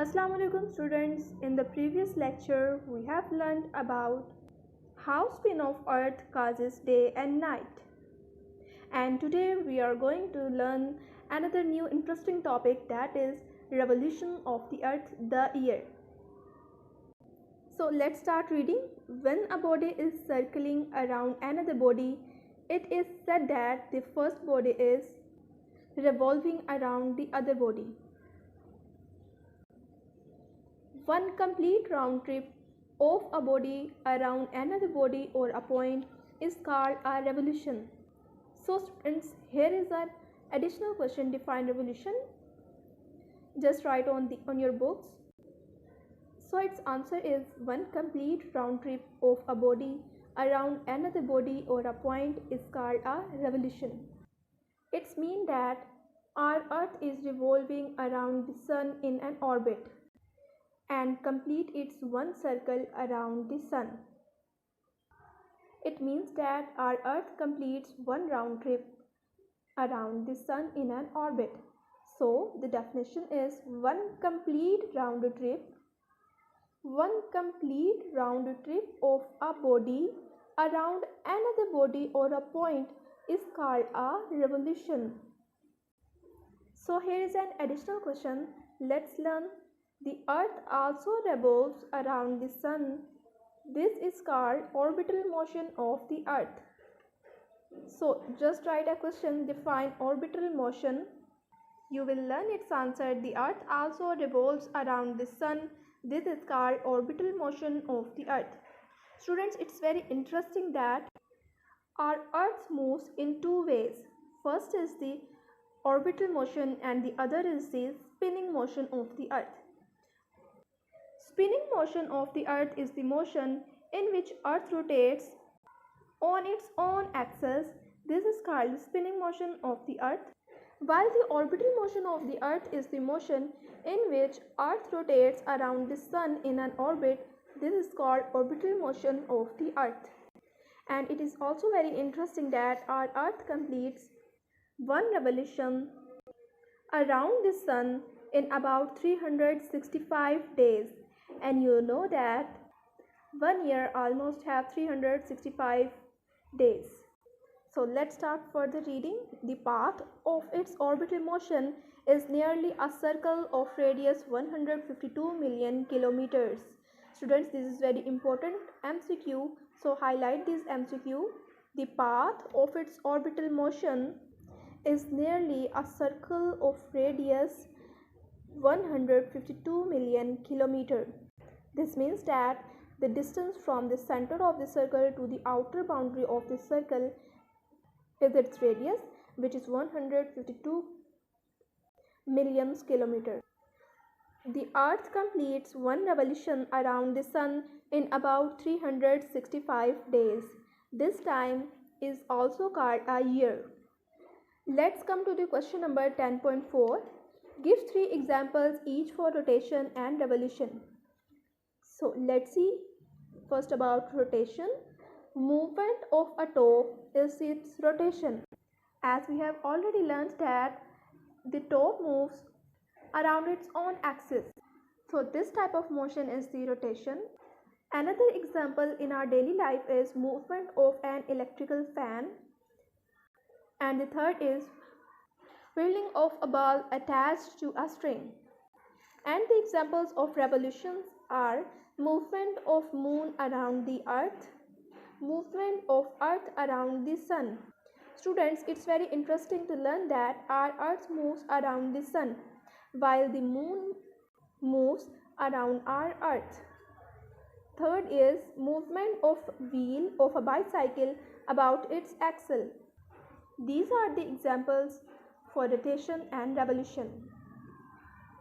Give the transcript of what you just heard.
Assalamu alaikum students. In the previous lecture we have learned about how spin of earth causes day and night, and today we are going to learn another new interesting topic, that is revolution of the earth, the year. So let's start reading. When a body is circling around another body, it is said that the first body is revolving around the other body. One complete round trip of a body around another body or a point is called a revolution. So students, here is an additional question: define revolution. Just write on your books. So its answer is one complete round trip of a body around another body or a point is called a revolution. It's mean that our earth is revolving around the sun in an orbit and complete its one circle around the sun. It means that our earth completes one round trip around the sun in an orbit. So the definition is one complete round trip of a body around another body or a point is called a revolution. So here is an additional question. Let's learn. The earth also revolves around the sun. This is called orbital motion of the earth. So just write a question, define orbital motion. You will learn its answer. The earth also revolves around the sun. This is called orbital motion of the earth. Students, it's very interesting that our earth moves in two ways. First is the orbital motion and the other is the spinning motion of the earth. Spinning motion of the earth is the motion in which earth rotates on its own axis. This is called the spinning motion of the earth, while the orbital motion of the earth is the motion in which earth rotates around the sun in an orbit. This is called orbital motion of the earth. And it is also very interesting that our earth completes one revolution around the sun in about 365 days. And you know that 1 year almost have 365 days. So let's start further reading. The path of its orbital motion is nearly a circle of radius 152 million kilometers. Students, this is very important MCQ, so highlight this MCQ. The path of its orbital motion is nearly a circle of radius 152 million kilometer. This means that the distance from the center of the circle to the outer boundary of the circle is its radius, which is 152 million kilometers. The earth completes one revolution around the sun in about 365 days. This time is also called a year. Let's come to the question number 10.4. Give 3 examples each for rotation and revolution. So let's see first about rotation. Movement of a top is its rotation. As we have already learned that the top moves around its own axis. So this type of motion is the rotation. Another example in our daily life is movement of an electrical fan. And the third is whirling of a ball attached to a string. And the examples of revolutions are movement of moon around the earth, movement of earth around the sun. Students, it's very interesting to learn that our earth moves around the sun while the moon moves around our earth. Third is movement of wheel of a bicycle about its axle. These are the examples for rotation and revolution.